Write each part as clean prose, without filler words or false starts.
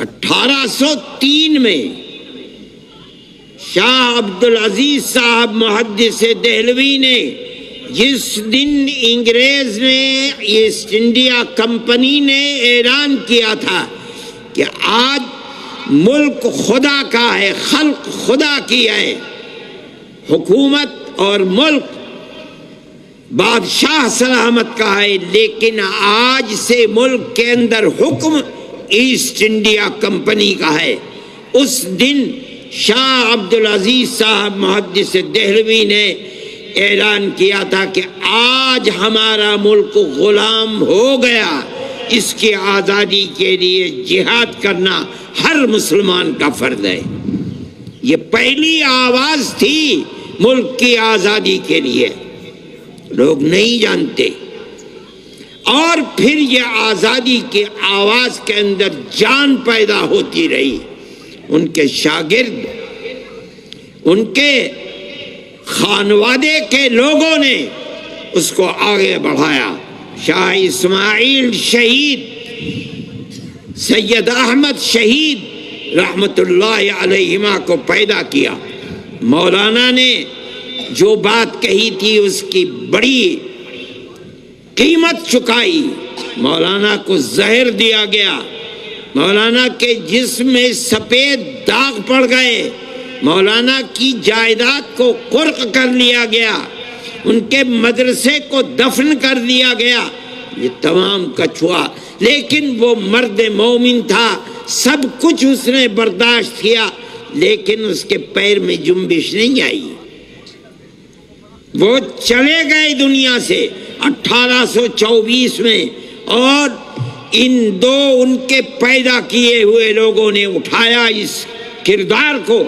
1803 میں شاہ عبدالعزیز صاحب محدث دہلوی نے جس دن انگریز نے ایسٹ انڈیا کمپنی نے اعلان کیا تھا کہ آج ملک خدا کا ہے، خلق خدا کی ہے، حکومت اور ملک بادشاہ سلامت کا ہے، لیکن آج سے ملک کے اندر حکم ایسٹ انڈیا کمپنی کا ہے، اس دن شاہ عبدالعزیز صاحب محدث دہلوی نے اعلان کیا تھا کہ آج ہمارا ملک غلام ہو گیا، اس کی آزادی کے لیے جہاد کرنا ہر مسلمان کا فرض ہے۔ یہ پہلی آواز تھی ملک کی آزادی کے لیے، لوگ نہیں جانتے، اور پھر یہ آزادی کی آواز کے اندر جان پیدا ہوتی رہی۔ ان کے شاگرد، ان کے خانوادے کے لوگوں نے اس کو آگے بڑھایا۔ شاہ اسماعیل شہید، سید احمد شہید رحمت اللہ علیہما کو پیدا کیا۔ مولانا نے جو بات کہی تھی اس کی بڑی قیمت چکائی۔ مولانا کو زہر دیا گیا، مولانا کے جسم میں سفید داغ پڑ گئے، مولانا کی جائیداد کو قرق کر لیا گیا، ان کے مدرسے کو دفن کر دیا گیا، یہ تمام کچھ ہوا، لیکن وہ مرد مومن تھا، سب کچھ اس نے برداشت کیا، لیکن اس کے پیر میں جنبش نہیں آئی۔ وہ چلے گئے دنیا سے 1824 میں، اور ان دو ان کے پیدا کیے ہوئے لوگوں نے اٹھایا اس کردار کو،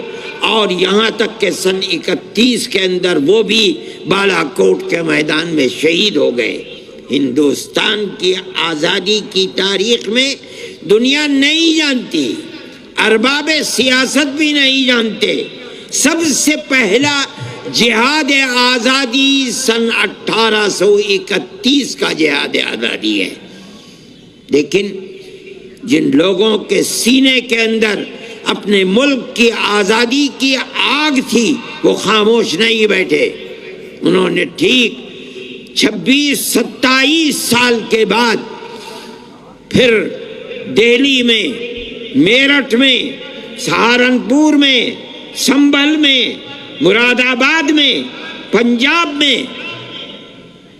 اور یہاں تک کہ سن 31 کے اندر وہ بھی بالا کوٹ کے میدان میں شہید ہو گئے۔ ہندوستان کی آزادی کی تاریخ میں دنیا نہیں جانتی، ارباب سیاست بھی نہیں جانتے، سب سے پہلا جہاد آزادی سن 1831 کا جہاد آزادی ہے۔ لیکن جن لوگوں کے سینے کے اندر اپنے ملک کی آزادی کی آگ تھی وہ خاموش نہیں بیٹھے، انہوں نے ٹھیک 26-27 سال کے بعد پھر دہلی میں، میرٹھ میں، سہارنپور میں، سنبھل میں، مراد آباد میں، پنجاب میں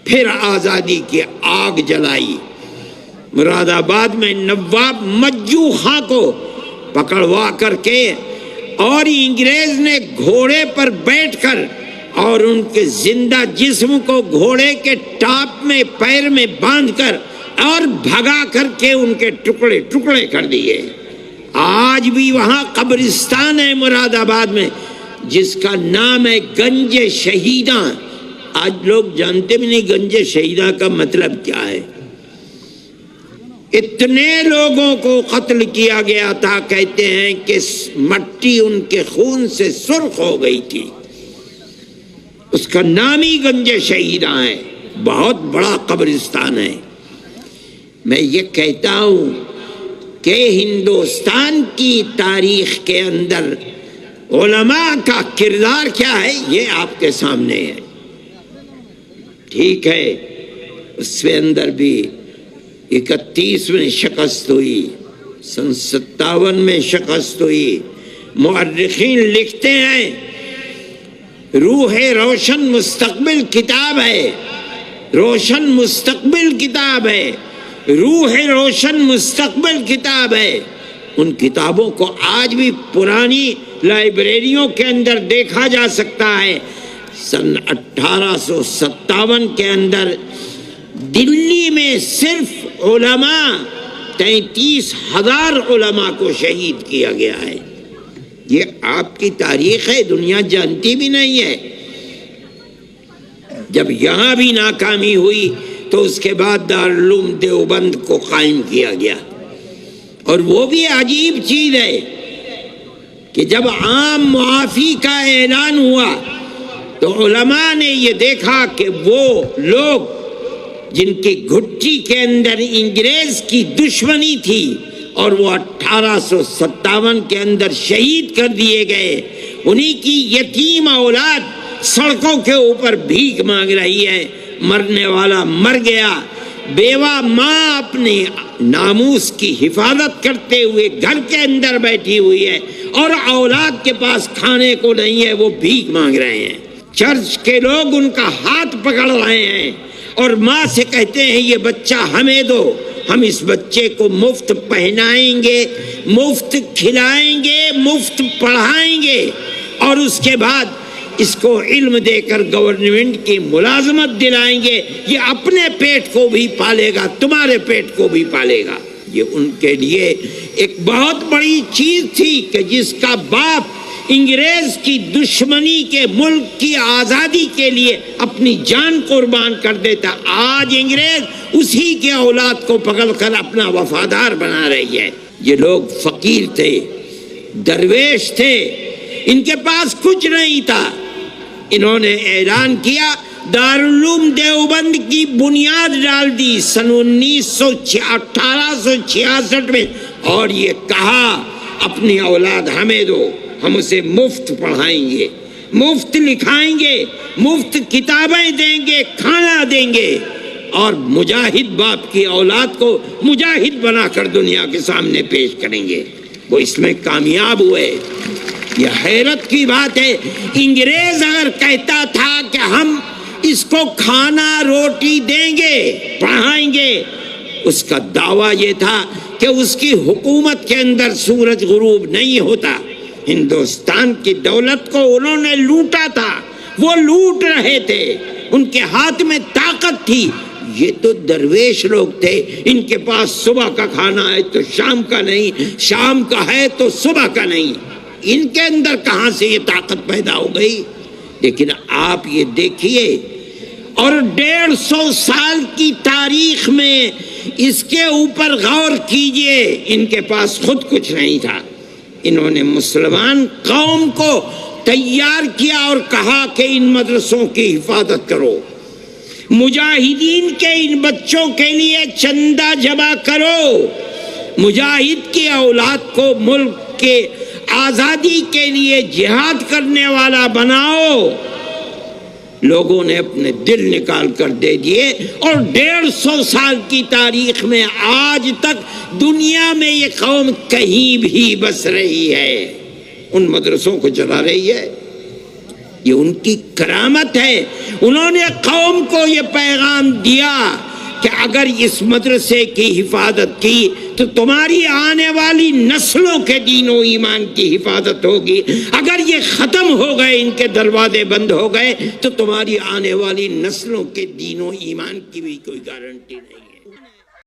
پھر آزادی کی آگ جلائی۔ مراد آباد میں نواب مجو خاں کو پکڑوا کر کے، اور انگریز نے گھوڑے پر بیٹھ کر اور ان کے زندہ جسم کو گھوڑے کے ٹاپ میں پیر میں باندھ کر اور بھگا کر کے ان کے ٹکڑے ٹکڑے کر دیے۔ آج بھی وہاں قبرستان ہے مراد آباد میں جس کا نام ہے گنج شہیداں۔ آج لوگ جانتے بھی نہیں گنج شہیداں کا مطلب کیا ہے۔ اتنے لوگوں کو قتل کیا گیا تھا، کہتے ہیں کہ مٹی ان کے خون سے سرخ ہو گئی تھی، اس کا نام ہی گنج شہیداں ہے، بہت بڑا قبرستان ہے۔ میں یہ کہتا ہوں کہ ہندوستان کی تاریخ کے اندر علماء کا کردار کیا ہے یہ آپ کے سامنے ہے۔ ٹھیک ہے، اس کے اندر بھی 31 میں شکست ہوئی، سن 57 میں شکست ہوئی۔ مورخین لکھتے ہیں روح روشن مستقبل کتاب ہے، روشن مستقبل کتاب ہے، روح روشن مستقبل کتاب ہے۔ ان کتابوں کو آج بھی پرانی لائبریریوں کے اندر دیکھا جا سکتا ہے۔ سن 1857 کے اندر دلی میں صرف علماء 33,000 علماء کو شہید کیا گیا ہے۔ یہ آپ کی تاریخ ہے، دنیا جانتی بھی نہیں ہے۔ جب یہاں بھی ناکامی ہوئی تو اس کے بعد دارالعلوم دیوبند کو قائم کیا گیا، اور وہ بھی عجیب چیز ہے کہ جب عام معافی کا اعلان ہوا تو علماء نے یہ دیکھا کہ وہ لوگ جن کی گھٹی کے اندر انگریز کی دشمنی تھی اور وہ 1857 کے اندر شہید کر دیے گئے. انہی کی یتیم اولاد سڑکوں کے اوپر بھیک مانگ رہی ہے. مرنے والا مر گیا. بیوہ ماں اپنے ناموس کی حفاظت کرتے ہوئے گھر کے اندر بیٹھی ہوئی ہے اور اولاد کے پاس کھانے کو نہیں ہے، وہ بھیک مانگ رہے ہیں. چرچ کے لوگ ان کا ہاتھ پکڑ رہے ہیں اور ماں سے کہتے ہیں یہ بچہ ہمیں دو، ہم اس بچے کو مفت پہنائیں گے، مفت کھلائیں گے، مفت پڑھائیں گے اور اس کے بعد اس کو علم دے کر گورنمنٹ کی ملازمت دلائیں گے. یہ اپنے پیٹ کو بھی پالے گا، تمہارے پیٹ کو بھی پالے گا. یہ ان کے لیے ایک بہت بڑی چیز تھی کہ جس کا باپ انگریز کی دشمنی کے ملک کی آزادی کے لیے اپنی جان قربان کر دیتا. آج انگریز اسی کے اولاد کو پکڑ کر اپنا وفادار بنا رہی ہے. یہ لوگ فقیر تھے، درویش تھے، ان کے پاس کچھ نہیں تھا. انہوں نے اعلان کیا، دارالعلوم دیوبند کی بنیاد ڈال دی سن 1866 میں، اور یہ کہا اپنی اولاد ہمیں دو، ہم اسے مفت پڑھائیں گے، مفت لکھائیں گے، مفت کتابیں دیں گے، کھانا دیں گے، اور مجاہد باپ کی اولاد کو مجاہد بنا کر دنیا کے سامنے پیش کریں گے. وہ اس میں کامیاب ہوئے. یہ حیرت کی بات ہے. انگریز اگر کہتا تھا کہ ہم اس کو کھانا روٹی دیں گے، پڑھائیں گے، اس کا دعویٰ یہ تھا کہ اس کی حکومت کے اندر سورج غروب نہیں ہوتا. ہندوستان کی دولت کو انہوں نے لوٹا تھا، وہ لوٹ رہے تھے، ان کے ہاتھ میں طاقت تھی. یہ تو درویش لوگ تھے، ان کے پاس صبح کا کھانا ہے تو شام کا نہیں، شام کا ہے تو صبح کا نہیں. ان کے اندر کہاں سے یہ طاقت پیدا ہو گئی؟ لیکن آپ یہ دیکھیے، اور 150 سال کی تاریخ میں اس کے اوپر غور کیجئے، ان کے پاس خود کچھ نہیں تھا. انہوں نے مسلمان قوم کو تیار کیا اور کہا کہ ان مدرسوں کی حفاظت کرو، مجاہدین کے ان بچوں کے لیے چندہ جمع کرو، مجاہد کی اولاد کو ملک کے آزادی کے لیے جہاد کرنے والا بناؤ. لوگوں نے اپنے دل نکال کر دے دیے، اور 150 سال کی تاریخ میں آج تک دنیا میں یہ قوم کہیں بھی بس رہی ہے، ان مدرسوں کو چلا رہی ہے. یہ ان کی کرامت ہے. انہوں نے قوم کو یہ پیغام دیا کہ اگر اس مدرسے کی حفاظت کی تو تمہاری آنے والی نسلوں کے دین و ایمان کی حفاظت ہوگی. اگر یہ ختم ہو گئے، ان کے دروازے بند ہو گئے، تو تمہاری آنے والی نسلوں کے دین و ایمان کی بھی کوئی گارنٹی نہیں.